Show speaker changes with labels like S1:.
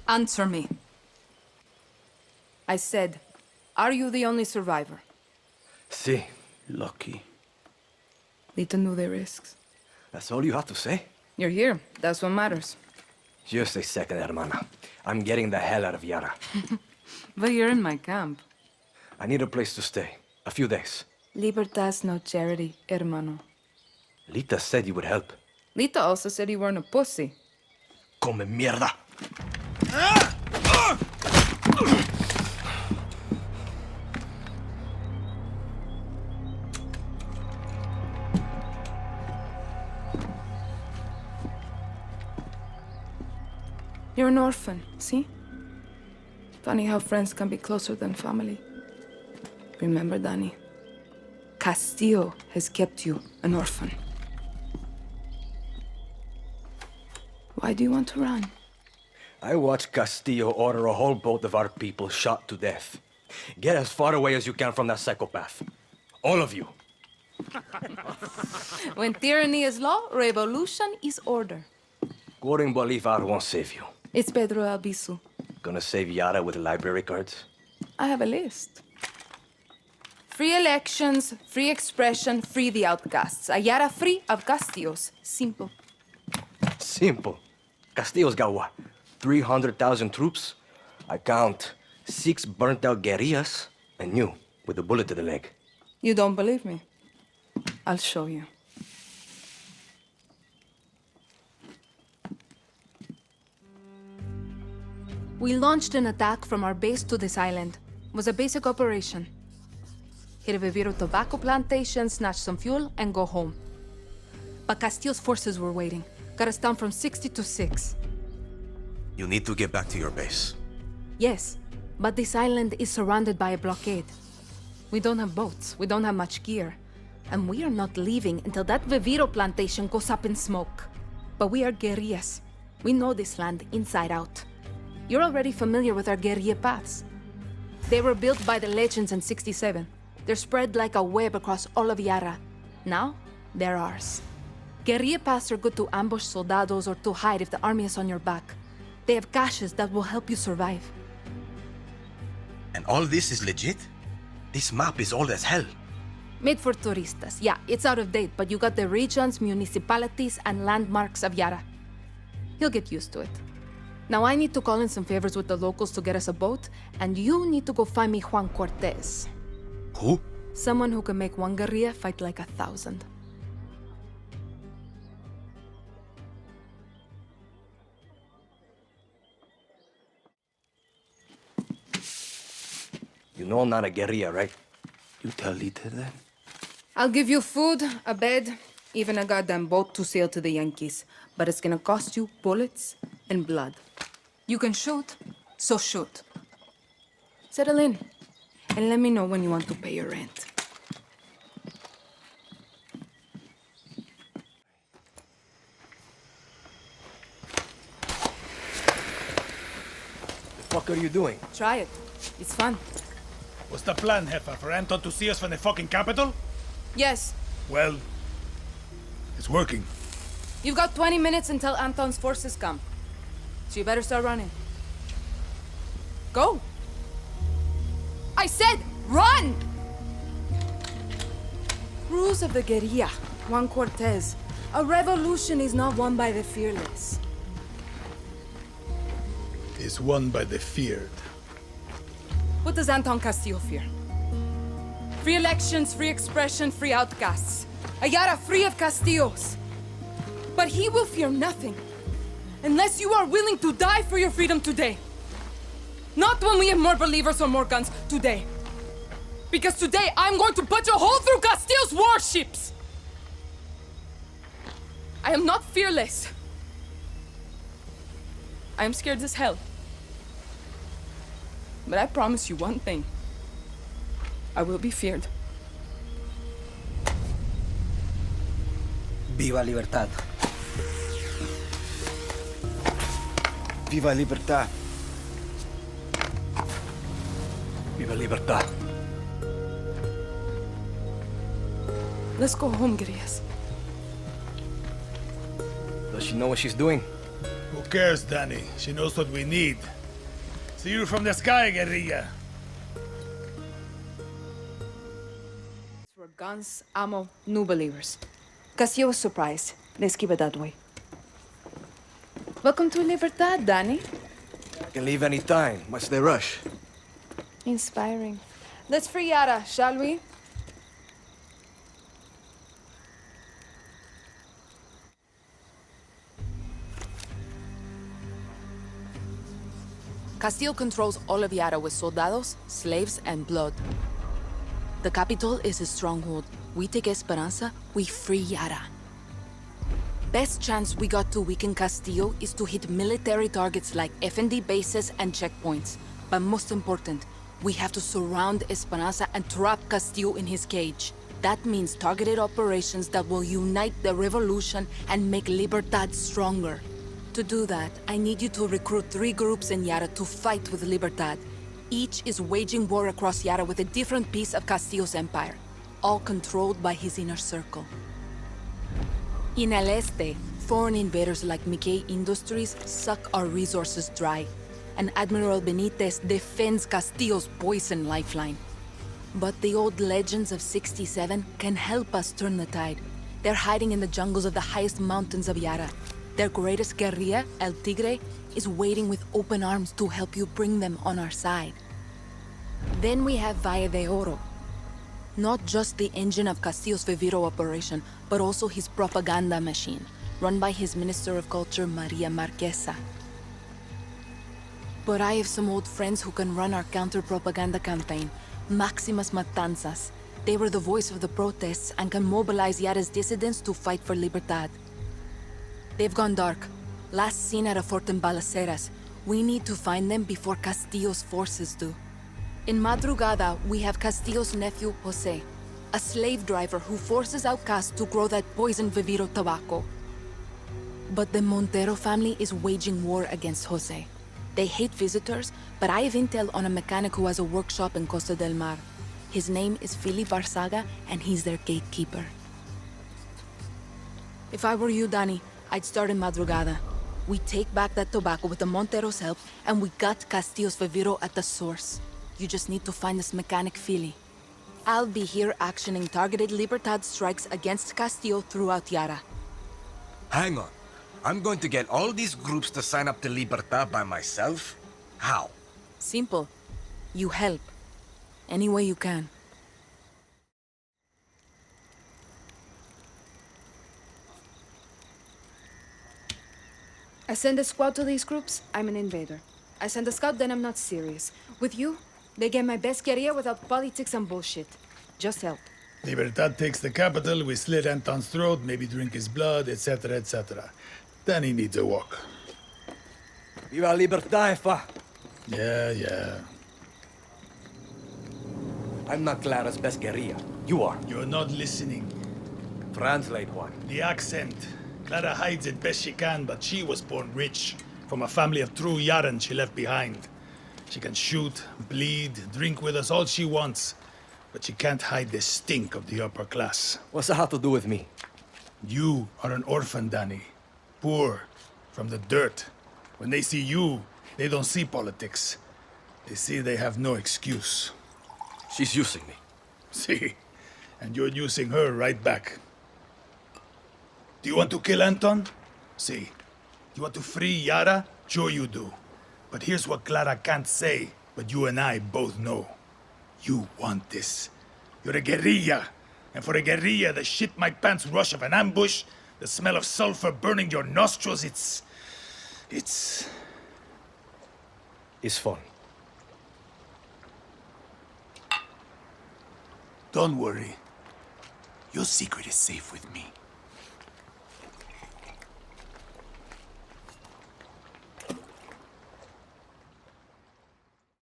S1: Answer me. I said, are you the only survivor?
S2: Si. Lucky.
S1: Lita knew the risks.
S2: That's all you have to say?
S1: You're here. That's what matters.
S2: Just a second, hermana. I'm getting the hell out of Yara.
S1: But you're in my camp.
S2: I need a place to stay. A few days.
S1: Libertad's no charity, hermano.
S2: Lita said you would help.
S1: Lita also said you weren't a pussy.
S2: Come mierda!
S1: You're an orphan, see? Funny how friends can be closer than family. Remember, Danny, Castillo has kept you an orphan. Why do you want to run?
S2: I watched Castillo order a whole boat of our people shot to death. Get as far away as you can from that psychopath. All of you.
S1: When tyranny is law, revolution is order.
S2: Quoting Bolivar won't save you.
S1: It's Pedro Albizu.
S2: Gonna save Yara with library cards?
S1: I have a list. Free elections, free expression, free the outcasts. A Yara free of Castillos. Simple.
S2: Simple. Castillo's got what? 300,000 troops? I count 6 burnt-out guerrillas, and you, with a bullet to the leg.
S1: You don't believe me? I'll show you. We launched an attack from our base to this island. It was a basic operation. Hit a Viviro tobacco plantation, snatch some fuel, and go home. But Castillo's forces were waiting. Got us down from 60 to 6.
S3: You need to get back to your base.
S1: Yes, but this island is surrounded by a blockade. We don't have boats, we don't have much gear. And we are not leaving until that Viviro plantation goes up in smoke. But we are guerrillas. We know this land inside out. You're already familiar with our guerrilla paths. They were built by the legends in '67. They're spread like a web across all of Yara. Now, they're ours. Guerrilla paths are good to ambush soldados or to hide if the army is on your back. They have caches that will help you survive.
S3: And all this is legit? This map is old as hell.
S1: Made for turistas. Yeah, it's out of date, but you got the regions, municipalities, and landmarks of Yara. You'll get used to it. Now I need to call in some favors with the locals to get us a boat, and you need to go find me Juan Cortez.
S3: Who?
S1: Someone who can make one guerrilla fight like 1,000.
S2: You know I'm not a guerrilla, right? You tell Lita that?
S1: I'll give you food, a bed, even a goddamn boat to sail to the Yankees. But it's gonna cost you bullets and blood. You can shoot, so shoot. Settle in, and let me know when you want to pay your rent.
S2: The fuck are you doing?
S1: Try it. It's fun.
S4: What's the plan, Jefa? For Anton to see us from the fucking capital?
S1: Yes,
S4: Well, it's working.
S1: you've got 20 minutes until Anton's forces come. So you better start running. Go! I said, run! Rules of the guerrilla, Juan Cortez. A revolution is not won by the fearless.
S4: It's won by the feared.
S1: What does Anton Castillo fear? Free elections, free expression, free outcasts. A Yara free of Castillos. But he will fear nothing. Unless you are willing to die for your freedom today. Not when we have more believers or more guns, today. Because today I'm going to put a hole through Castillo's warships! I am not fearless. I am scared as hell. But I promise you one thing. I will be feared.
S5: Viva Libertad. Viva Libertad.
S2: Viva Libertad.
S1: Let's go home, guerrillas.
S2: Does she know what she's doing?
S4: Who cares, Danny? She knows what we need. See you from the sky, guerrilla.
S1: For guns, ammo, new believers. Castillo was surprised. Let's keep it that way. Welcome to Libertad, Danny.
S2: I can leave any time. What's the rush?
S1: Inspiring. Let's free Yara, shall we? Castillo controls all of Yara with soldados, slaves, and blood. The capital is his stronghold. We take Esperanza, we free Yara. Best chance we got to weaken Castillo is to hit military targets like FND bases and checkpoints. But most important, we have to surround Esperanza and trap Castillo in his cage. That means targeted operations that will unite the revolution and make Libertad stronger. To do that, I need you to recruit 3 groups in Yara to fight with Libertad. Each is waging war across Yara with a different piece of Castillo's empire, all controlled by his inner circle. In El Este, foreign invaders like Mickey Industries suck our resources dry, and Admiral Benitez defends Castillo's poison lifeline. But the old legends of 67 can help us turn the tide. They're hiding in the jungles of the highest mountains of Yara. Their greatest guerrilla, El Tigre, is waiting with open arms to help you bring them on our side. Then we have Valle de Oro. Not just the engine of Castillo's Viviro operation, but also his propaganda machine, run by his Minister of Culture, Maria Marquesa. But I have some old friends who can run our counter-propaganda campaign, Maximas Matanzas. They were the voice of the protests and can mobilize Yara's dissidents to fight for Libertad. They've gone dark. Last seen at a fort in Balaceras. We need to find them before Castillo's forces do. In Madrugada, we have Castillo's nephew, Jose, a slave driver who forces outcasts to grow that poison Viviro tobacco. But the Montero family is waging war against Jose. They hate visitors, but I have intel on a mechanic who has a workshop in Costa del Mar. His name is Philip Arzaga, and he's their gatekeeper. If I were you, Danny, I'd start in Madrugada. We take back that tobacco with the Montero's help, and we got Castillo's Viviro at the source. You just need to find this mechanic Philly. I'll be here actioning targeted Libertad strikes against Castillo throughout Yara.
S3: Hang on. I'm going to get all these groups to sign up to Libertad by myself? How?
S1: Simple. You help. Any way you can. I send a squad to these groups, I'm an invader. I send a scout, then I'm not serious. With you, they get my best guerrilla without politics and bullshit. Just help.
S4: Libertad takes the capital, we slit Anton's throat, maybe drink his blood, etc., etc. Then he needs a walk.
S2: Viva Libertad, jefa.
S4: Yeah.
S2: I'm not Clara's best guerrilla. You are.
S4: You're not listening.
S2: Translate, Juan.
S4: The accent. Clara hides it best she can, but she was born rich. From a family of true Yaran she left behind. She can shoot, bleed, drink with us all she wants. But she can't hide the stink of the upper class.
S2: What's that have to do with me?
S4: You are an orphan, Danny. Poor, from the dirt. When they see you, they don't see politics. They see they have no excuse.
S2: She's using me.
S4: See? And you're using her right back. Do you want to kill Anton? See. You want to free Yara? Sure you do. But here's what Clara can't say, but you and I both know. You want this. You're a guerrilla. And for a guerrilla, the shit my pants rush of an ambush, the smell of sulfur burning your nostrils, it's
S2: fun.
S4: Don't worry. Your secret is safe with me.